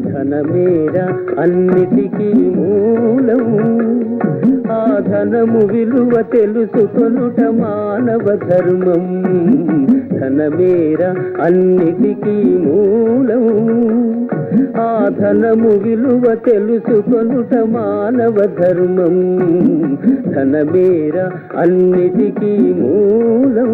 ధనమేరా అన్నిటికీ మూలం, ఆ ధనము విలువ తెలుసుకొనుట మానవ ధర్మం. ధనమేరా అన్నిటికీ మూలం, ఆ ధనము విలువ తెలుసుకొనుట మానవ ధర్మం. ధనమేరా అన్నిటికీ మూలం.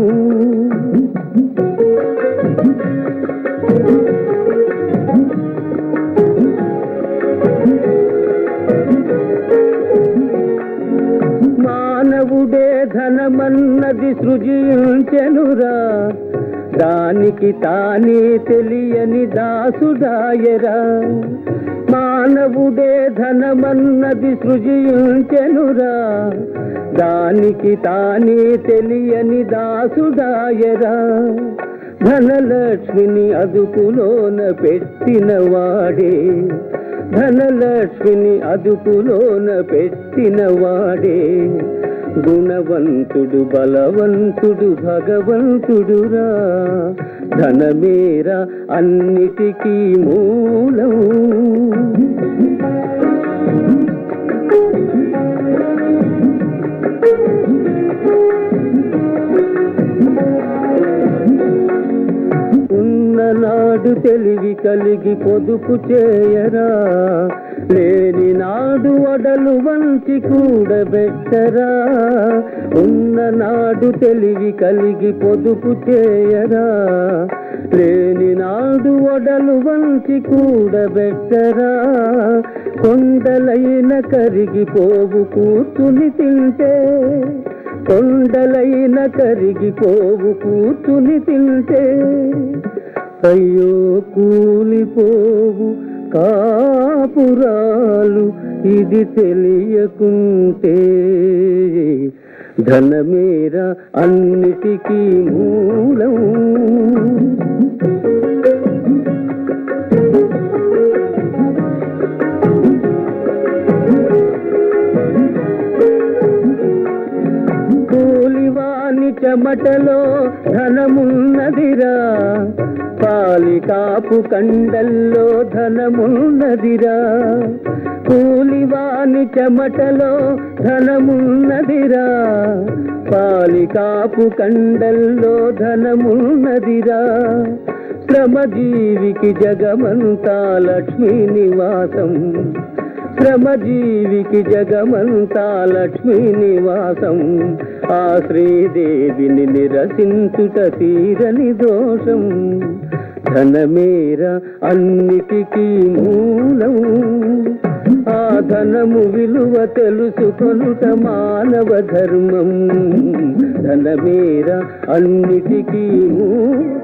మానవుడే ధనమన్నది సృజించెనురా, దానికి తానే తెలియని దాసుడాయరా. మానవుడే ధనమన్నది సృజించెనురా, దానికి తానే తెలియని దాసుడాయరా. ధనలక్ష్మిని అదుపులోన పెట్టినవాడే, ధనలక్ష్మిని అదుపులోన పెట్టినవాడే గుణవంతుడు, బలవంతుడు, భగవంతుడురా. ధనమేరా అన్నిటికీ మూలం. ఉన్ననాడు తెలివి కలిగి పొదుపు చేయరా, లేని నాడు వడలు వంచి కూడబెట్టరా. ఉన్ననాడు తెలివి కలిగి పొదుపు చేయరా, లేని నాడు వడలు వంచి కూడబెట్టరా. కొండలైన కరిగిపోవు కూర్చుని తింటే, కొండలైన కరిగిపోవు కూర్చుని తింటే. అయ్యో కూలిపోవు కాపురాలు ఇది తెలియకుంటే. ధనమేరా అన్నిటికీ మూలం. కూలివాని చెమటలో ధనమున్నదిరా, పాలికాపు కండల్లో ధనమున్నదిరా. కూలివాని చెమటలో ధనమున్నదిరా, పాలికాపు కండల్లో ధనమున్నదిరా. శ్రమజీవికి జగమంతా లక్ష్మీ నివాసం, శ్రమజీవికి జగమంతా లక్ష్మీ నివాసం. ఆ శ్రీదేవిని నిరసించుట తీరని దోషం. ధనమేరా అన్నిటికీ మూలం, ఆ ధనము విలువ తెలుసుకొనుట మానవ ధర్మం. ధనమేరా అన్నిటికీ మూలం.